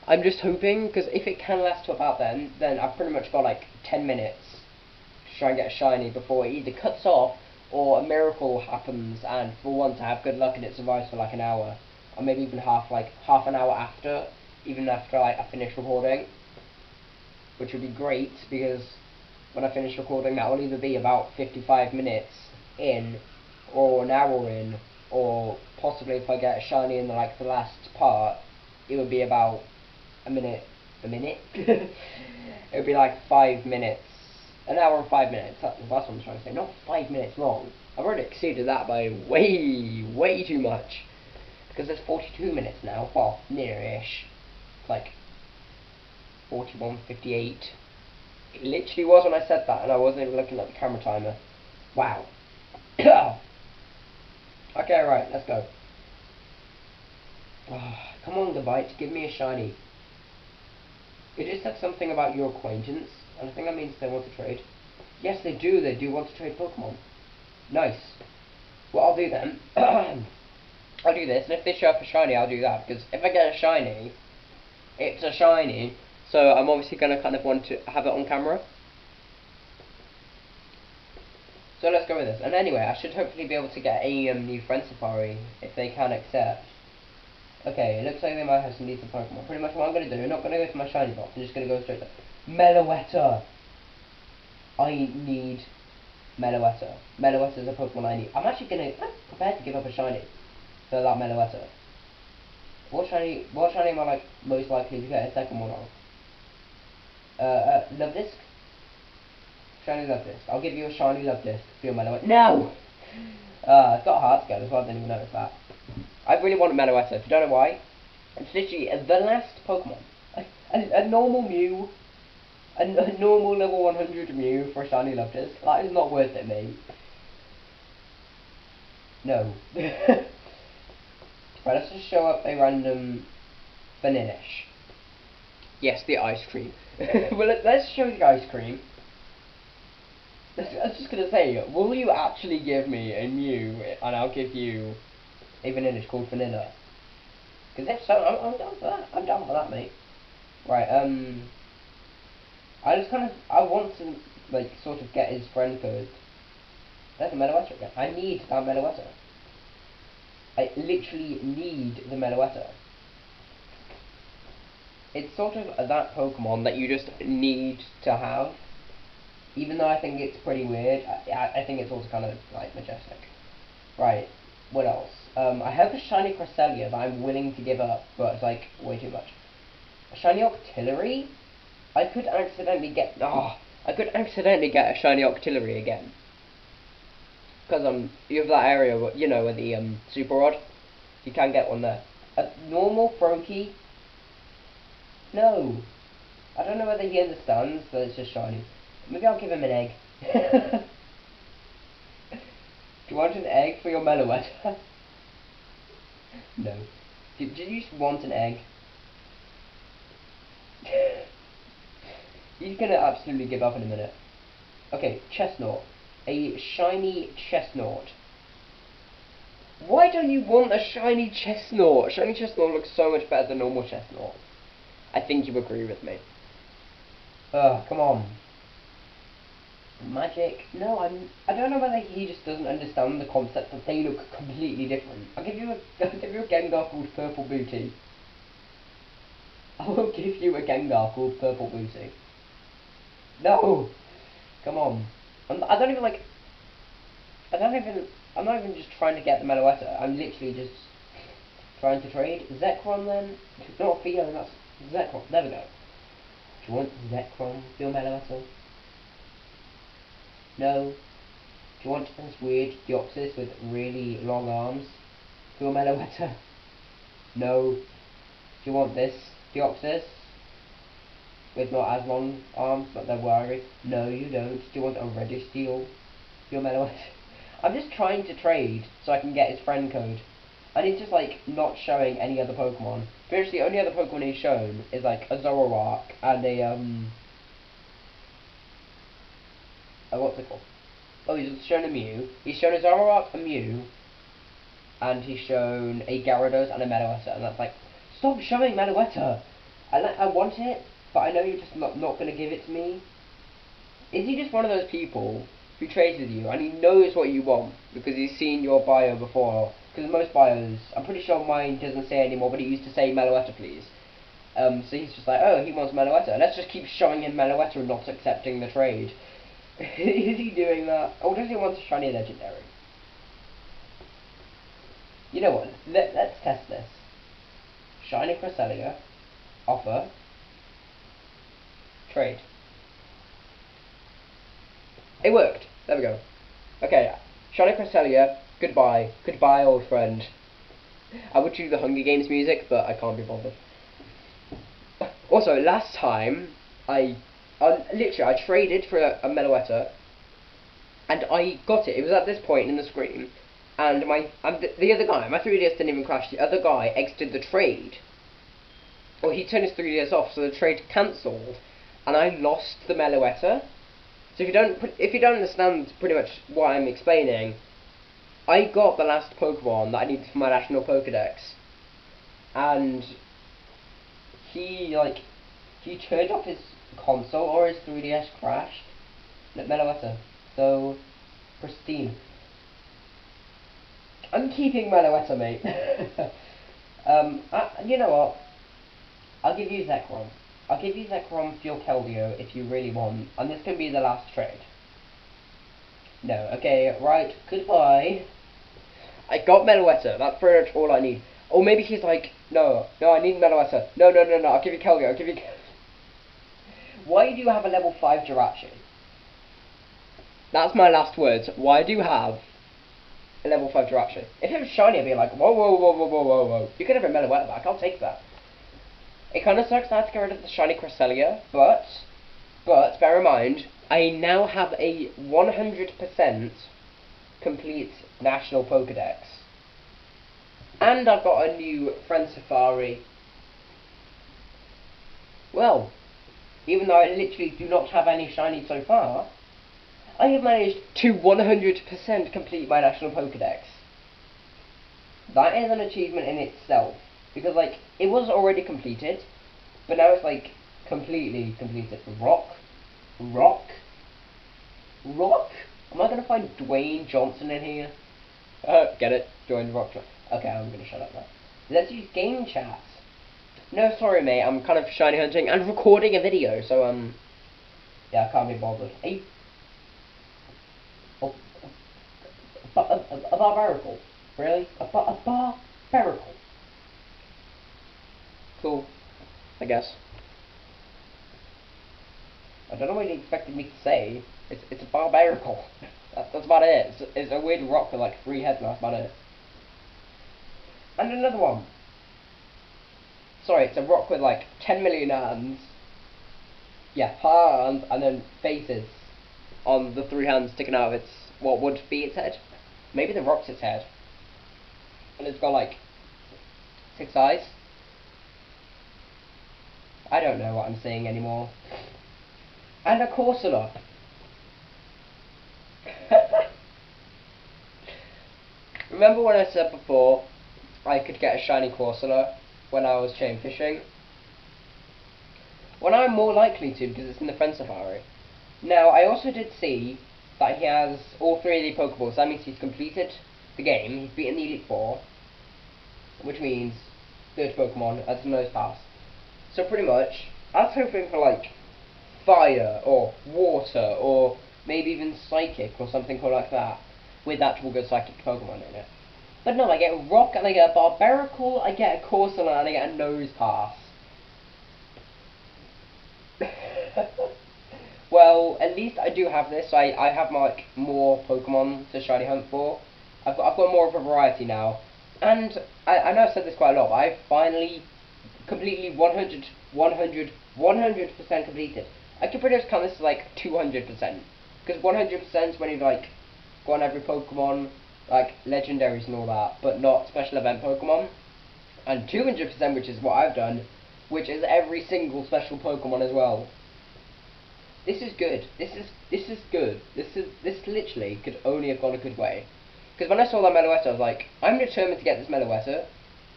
I'm just hoping, because if it can last to about then I've pretty much got like 10 minutes to try and get a shiny before it either cuts off or a miracle happens, and for once I have good luck and it survives for like an hour, or maybe even half an hour after, even after like I finish recording, which would be great, because when I finish recording that will either be about 55 minutes in, or an hour in, or possibly if I get a shiny in the last part, it would be about a minute. It would be like 5 minutes, an hour and 5 minutes. That's what I'm trying to say. Not 5 minutes long. I've already exceeded that by way too much, because there's 42 minutes now. Well, near-ish, like 41:58. It literally was when I said that, and I wasn't even looking at the camera timer. Wow. Okay, right, let's go. Oh, come on, Gabite, give me a shiny. It just said something about your acquaintance, and I think that means they want to trade. Yes, they do want to trade Pokemon. Nice. What I'll do then, I'll do this, and if they show up a shiny, I'll do that, because if I get a shiny, it's a shiny, so I'm obviously going to kind of want to have it on camera. So let's go with this. And anyway, I should hopefully be able to get a new friend safari, if they can accept. Okay, it looks like they might have some decent Pokemon. Pretty much what I'm going to do, I'm not going to go to my shiny box, I'm just going to go straight to Meloetta. I need Meloetta. Meloetta is a Pokemon I need. I'm prepared to give up a shiny for that Meloetta. What shiny am I like most likely to get a second one on? Luvdisc? Shiny Luvdisc. I'll give you a shiny Luvdisc for your Meloetta. No! It's got a heart scale as well, I didn't even notice that. I really want a Meloetta, if you don't know why. It's literally the last Pokemon. A normal Mew, a normal level 100 Mew for a shiny Luvdisc. That is not worth it, mate. No. Right, let's just show up a random Vanillish. Yes, the ice cream. Well, let's show the ice cream. I was just gonna say, will you actually give me a Mew, and I'll give you a Vanillish called Vanilla? Because if so, I'm down for that. I'm down for that, mate. Right, I want to, like, sort of get his friend code. There's a Meloetta again. I need that Meloetta. I literally need the Meloetta. It's sort of that Pokemon that you just need to have. Even though I think it's pretty weird, I think it's also kind of, like, majestic. Right, what else? I have a shiny Cresselia that I'm willing to give up, but it's, like, way too much. A shiny Octillery? I could accidentally get a shiny Octillery again. Because, you have that area, where, you know, where the, Super Rod, you can get one there. A normal Froakie? No. I don't know whether he understands, but it's just shiny. Maybe I'll give him an egg. Do you want an egg for your Meloetta? No. Did you just want an egg? He's gonna absolutely give up in a minute. Okay, Chestnut. A shiny Chestnut. Why don't you want a shiny Chestnut? Shiny Chestnut looks so much better than normal Chestnut. I think you agree with me. Ugh, come on. Magic. No, I don't know whether he just doesn't understand the concept that they look completely different. I'll give you a Gengar called Purple Booty. I will give you a Gengar called Purple Booty. No! Come on. I don't even like... I'm not even just trying to get the Meloetta. I'm literally just trying to trade. Zekrom then? Not Theo, that's Zekrom. There we go. Do you want Zekrom for your Meloetta? No. Do you want this weird Deoxys with really long arms for your Meloetta? No. Do you want this Deoxys with not as long arms but they're wiry? No, you don't. Do you want a reddish steel for your Meloetta? I'm just trying to trade so I can get his friend code. And he's just like not showing any other Pokemon. Seriously, the only other Pokemon he's shown is like a Zoroark and what's it called? Oh, he's shown a Mew. He's shown a Zoroark, a Mew, and he's shown a Gyarados and a Meloetta, and that's like, stop showing Meloetta! I want it, but I know you're just not going to give it to me. Is he just one of those people who trades with you and he knows what you want because he's seen your bio before? Because most bios, I'm pretty sure mine doesn't say anymore, but it used to say Meloetta, please. So he's just like, oh, he wants Meloetta. Let's just keep showing him Meloetta and not accepting the trade. Is he doing that? Or does he want a shiny legendary? You know what? Let's test this. Shiny Cresselia. Offer. Trade. It worked. There we go. Okay. Shiny Cresselia. Goodbye. Goodbye, old friend. I would do the Hunger Games music, but I can't be bothered. Also, last time, literally, I traded for a Meloetta, and I got it. It was at this point in the screen, and the other guy, my 3DS didn't even crash. The other guy exited the trade, or he turned his 3DS off, so the trade cancelled, and I lost the Meloetta. So if you don't understand pretty much what I'm explaining, I got the last Pokemon that I needed for my National Pokedex, and he turned off his console or his 3DS crashed. Meloetta. So pristine. I'm keeping Meloetta, mate. You know what? I'll give you Zekrom. I'll give you Zekrom for your Keldeo if you really want, and this can be the last trade. No, okay, right, goodbye. I got Meloetta, that's pretty much all I need. Or maybe he's like, no, I need Meloetta. No, I'll give you Keldeo, I'll give you Why do you have a level 5 Jirachi? That's my last words. Why do you have a level 5 Jirachi? If it was shiny, I'd be like, whoa. You can have a Meloetta back, I'll take that. It kind of sucks now to get rid of the shiny Cresselia, but bear in mind, I now have a 100% complete National Pokedex. And I've got a new Friend Safari. Well, even though I literally do not have any shiny so far, I have managed to 100% complete my National Pokedex. That is an achievement in itself. Because, like, it was already completed, but now it's, like, completely completed. Rock? Am I going to find Dwayne Johnson in here? Get it? Dwayne Rock. Okay, I'm going to shut up now. Let's use game chat. No, sorry, mate, I'm kind of shiny hunting and recording a video, so, yeah, I can't be bothered. Are you... Oh, a barbarical? Really? A barbarical? Cool, I guess. I don't know what you expected me to say. It's a barbarical. That's about it. It's a weird rock with like 3 heads, and that's about it. And another one. Sorry, it's a rock with like 10 million hands. Yeah, hands, and then faces on the 3 hands sticking out of its, what would be its head. Maybe the rock's its head. And it's got like 6 eyes. I don't know what I'm saying anymore. And a Corsola. Remember when I said before I could get a shiny Corsola when I was chain fishing? Well, I'm more likely to because it's in the Friend Safari. Now, I also did see that he has all 3 Elite Pokeballs. That means he's completed the game. He's beaten the Elite Four, which means 30 Pokemon as the most pass. So pretty much, I was hoping for like fire or water or maybe even psychic or something cool like that with actual good psychic Pokemon in it. But no, I get a rock and I get a Barbaracle, I get a Corsola and I get a Nose Pass. Well, at least I do have this. I have like more Pokemon to shiny hunt for. I've got more of a variety now. And I know I've said this quite a lot, but I've finally completely 100% completed. I could pretty much count this as like 200%. Because 100% is when you like go on every Pokemon, like legendaries and all that, but not special event Pokemon. And 200%, which is what I've done, which is every single special Pokemon as well. This is good. This is good. This literally could only have gone a good way. Because when I saw that Meloetta, I was like, I'm determined to get this Meloetta.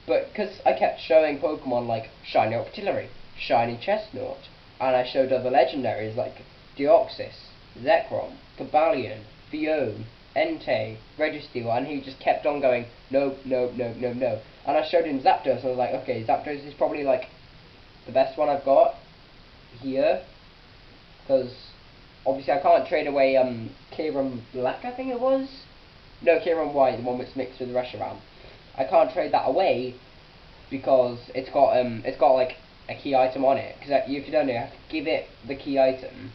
But because I kept showing Pokemon like Shiny Octillery, Shiny Chestnut, and I showed other legendaries like Deoxys, Zekrom, Cobalion, Phione, Entei, Registeel, and he just kept on going, no, no, no, no, no. And I showed him Zapdos, and I was like, okay, Zapdos is probably like the best one I've got here. Because obviously I can't trade away Kyurem Black, I think it was. No, Kyurem White, the one which mixed with the Reshiram. I can't trade that away because it's got like a key item on it. Because if you don't know, you have to give it the key item.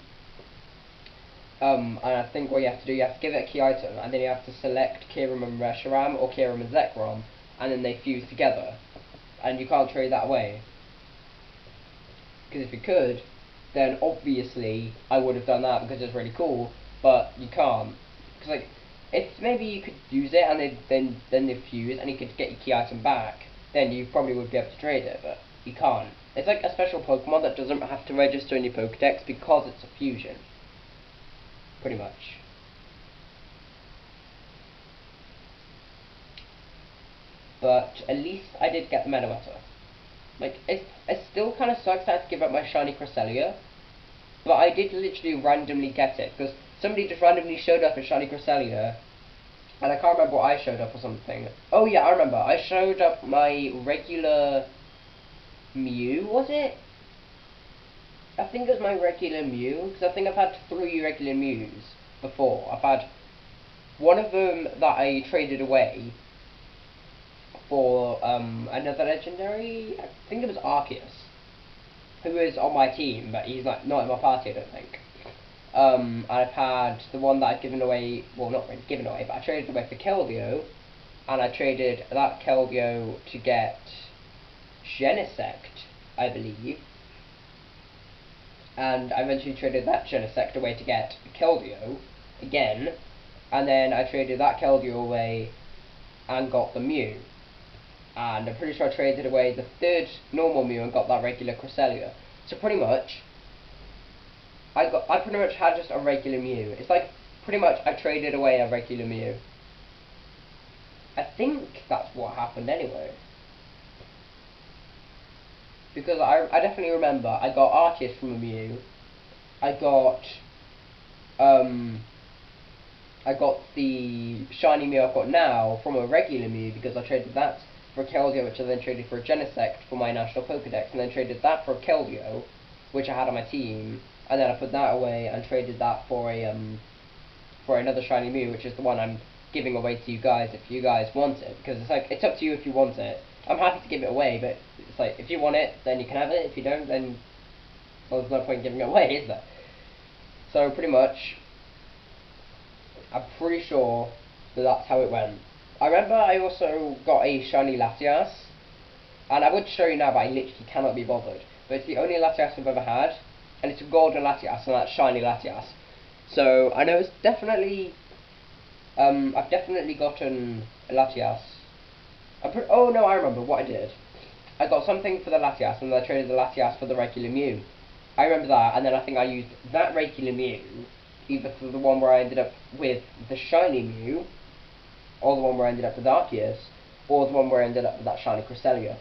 And I think what you have to do, you have to give it a key item, and then you have to select Kyurem and Reshiram or Kyurem and Zekrom, and then they fuse together. And you can't trade that away. Because if you could, then obviously I would have done that because it's really cool, but you can't. Because like, if maybe you could use it and then they fuse and you could get your key item back, then you probably would be able to trade it, but you can't. It's like a special Pokemon that doesn't have to register in your Pokedex because it's a fusion. Pretty much. But at least I did get the Meloetta. Like, it still kind of sucks I had to give up my shiny Cresselia, but I did literally randomly get it, because somebody just randomly showed up as shiny Cresselia, and I can't remember what I showed up or something. Oh yeah, I remember. I showed up my regular Mew, was it? I think it was my regular Mew, because I think I've had 3 regular Mews before. I've had one of them that I traded away for another legendary. I think it was Arceus, who is on my team, but he's like not in my party, I don't think. I've had the one that I've given away, well, not really given away, but I traded away for Keldeo, and I traded that Keldeo to get Genesect, I believe, and I eventually traded that Genesect away to get Keldeo again, and then I traded that Keldeo away and got the Mew. And I'm pretty sure I traded away the 3rd normal Mew and got that regular Cresselia. So pretty much, I pretty much had just a regular Mew. It's like, pretty much I traded away a regular Mew. I think that's what happened anyway. Because I definitely remember, I got Arceus from a Mew. I got the shiny Mew I've got now from a regular Mew because I traded that for a Keldeo, which I then traded for a Genesect for my National Pokedex, and then traded that for a Keldeo, which I had on my team, and then I put that away and traded that for another shiny Mew, which is the one I'm giving away to you guys if you guys want it, because it's like, it's up to you if you want it. I'm happy to give it away, but it's like, if you want it, then you can have it. If you don't, then, well, there's no point in giving it away, is there? So pretty much, I'm pretty sure that that's how it went. I remember I also got a shiny Latias, and I would show you now, but I literally cannot be bothered. But it's the only Latias I've ever had, and it's a golden Latias, and that's shiny Latias. So I know it's definitely, I've definitely gotten a Latias. Oh no, I remember what I did. I got something for the Latias, and then I traded the Latias for the regular Mew. I remember that, and then I think I used that regular Mew, either for the one where I ended up with the shiny Mew, or the one where I ended up with Arceus, or the one where I ended up with that shiny Cresselia.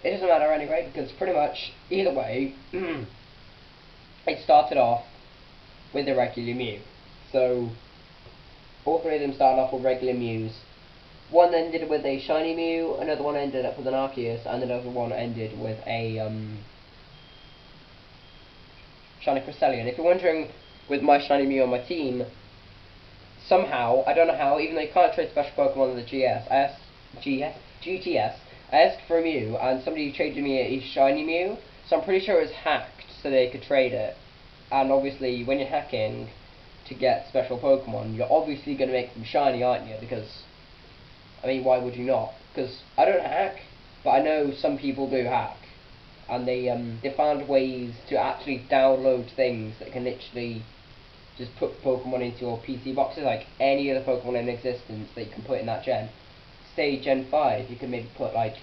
it doesn't matter anyway, because pretty much, either way, it started off with a regular Mew. So, all three of them started off with regular Mews. One ended with a shiny Mew, another one ended up with an Arceus, and another one ended with a shiny Cresselia. And if you're wondering, with my shiny Mew on my team, somehow, I don't know how, even though you can't trade special Pokemon on the GTS, I asked for a Mew, and somebody traded me a shiny Mew, so I'm pretty sure it was hacked so they could trade it. And obviously, when you're hacking to get special Pokemon, you're obviously going to make them shiny, aren't you? Because, I mean, why would you not? Because I don't hack, but I know some people do hack. And they found ways to actually download things that can literally just put Pokemon into your PC boxes, like any other Pokemon in existence that you can put in that gen. Say Gen 5, you can maybe put, like,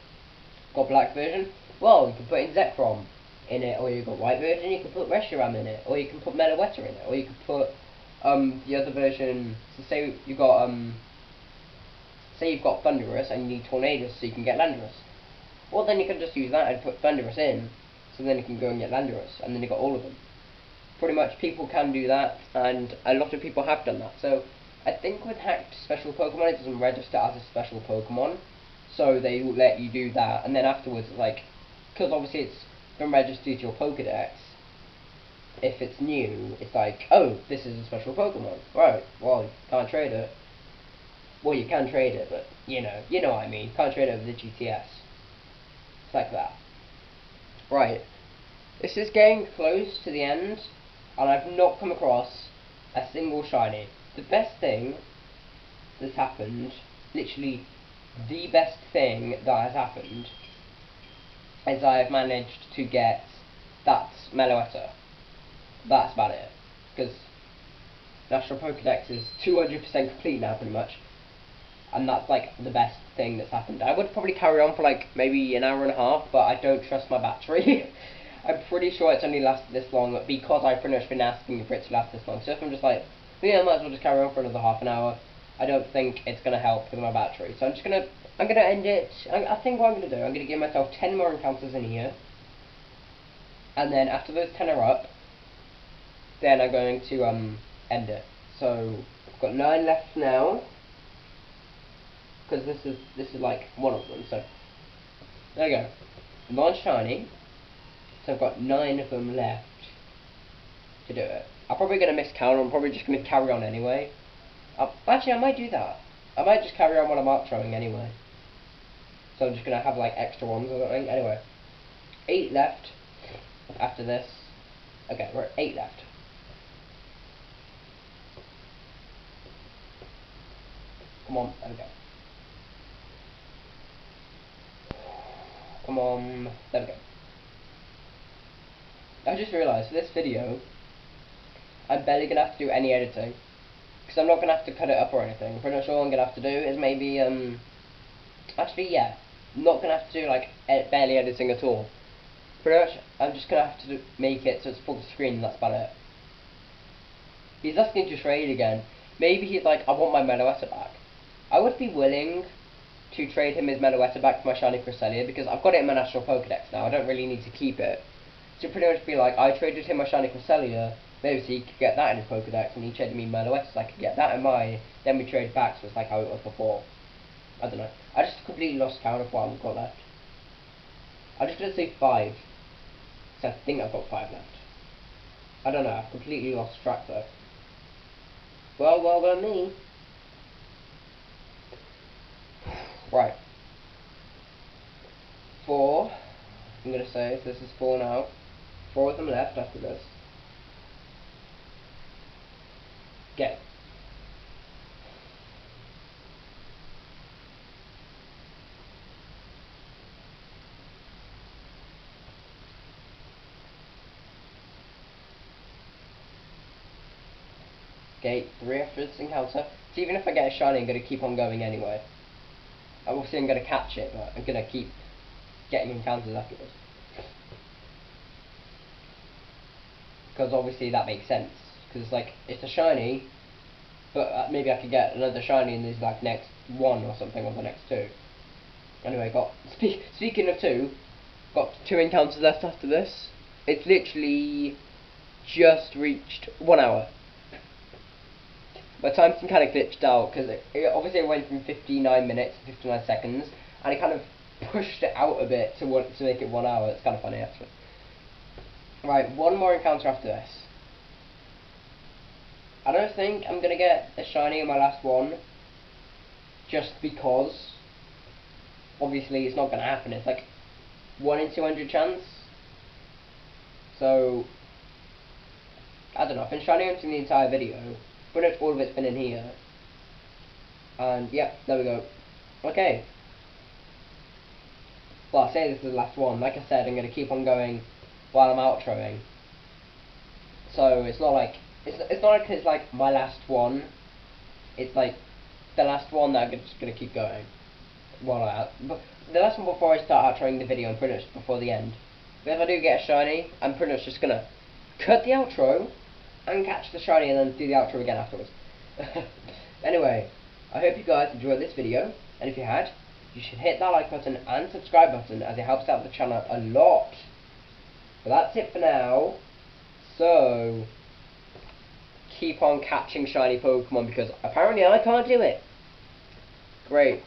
got black version? Well, you can put in Zekrom in it, or you've got white version, you can put Reshiram in it, or you can put Meloetta in it, or you can put the other version. So say you've got Thundurus and you need Tornadus so you can get Landorus. Well, then you can just use that and put Thundurus in, so then you can go and get Landorus, and then you got all of them. Pretty much people can do that, and a lot of people have done that. So I think with hacked special Pokemon, it doesn't register as a special Pokemon, so they will let you do that, and then afterwards, like, because obviously it's been registered to your Pokedex, if it's new, it's like, oh, this is a special Pokemon. Right, well, you can't trade it. Well, you can trade it, but, you know what I mean. Can't trade it with the GTS. It's like that. Right. This is getting close to the end, and I've not come across a single shiny. The best thing that's happened, literally the best thing that has happened, is I have managed to get that Meloetta. That's about it. Because National Pokedex is 200% complete now, pretty much. And that's like the best thing that's happened. I would probably carry on for like maybe an hour and a half, but I don't trust my battery. I'm pretty sure it's only lasted this long because I've pretty much been asking for it to last this long. So if I'm just like, yeah, I might as well just carry on for another half an hour, I don't think it's going to help with my battery. So I'm going to end it. I think what I'm going to do, I'm going to give myself 10 more encounters in here. And then after those 10 are up, then I'm going to end it. So I've got 9 left now, because this is like one of them. So there we go, non-shiny. So I've got 9 of them left to do it. I'm probably going to miscount. I'm probably just going to carry on anyway. Actually, I might do that. I might just carry on while I'm outroing anyway. So I'm just going to have like extra ones or something. Anyway, 8 left after this. Okay, we're at 8 left. Come on, there we go. Come on, there we go. I just realised for this video, I'm barely going to have to do any editing. Because I'm not going to have to cut it up or anything. Pretty much all I'm going to have to do is maybe, actually, yeah. I'm not going to have to do, like, barely editing at all. Pretty much, I'm just going to have to make it so it's full screen and that's about it. He's asking to trade again. Maybe he's like, I want my Meloetta back. I would be willing to trade him his Meloetta back for my shiny Cresselia, because I've got it in my National Pokedex now. I don't really need to keep it. So pretty much be like, I traded him my shiny Cresselia, maybe so he could get that in his Pokedex, and he traded me Meloetta so I could get that in mine, then we trade back, so it's like how it was before. I don't know. I just completely lost count of what I've got left. I'm just going to say 5, so I think I've got 5 left. I don't know, I've completely lost track though. Well done me. Right. 4, I'm going to say, so this is 4 now. 4 of them left after this. Get. Okay, 3 after this encounter. So even if I get a shiny, I'm going to keep on going anyway. Obviously I'm going to catch it, but I'm going to keep getting encounters afterwards. Because obviously that makes sense. Because it's like, it's a shiny, but maybe I could get another shiny in this like next 1 or something, or the next 2. Anyway, speaking of 2, got 2 encounters left after this. It's literally just reached 1 hour. My time's been kind of glitched out because obviously it went from 59 minutes to 59 seconds, and it kind of pushed it out a bit to make it 1 hour. It's kind of funny actually. Right, 1 more encounter after this. I don't think I'm gonna get a shiny in my last one, just because obviously it's not gonna happen. It's like 1 in 200 chance. So I don't know. I've been shiny hunting the entire video. Pretty much all of it's been in here. And yeah, there we go. Okay. Well, I say this is the last one. Like I said, I'm going to keep on going while I'm outroing. So it's not like it's like my last one. It's like the last one that I'm just going to keep going. But the last one before I start outroing the video, and pretty much before the end. But if I do get a shiny, I'm pretty much just going to cut the outro and catch the shiny and then do the outro again afterwards. Anyway, I hope you guys enjoyed this video, and if you had, you should hit that like button and subscribe button, as it helps out the channel a lot. But that's it for now, so keep on catching shiny Pokemon, because apparently I can't do it. Great.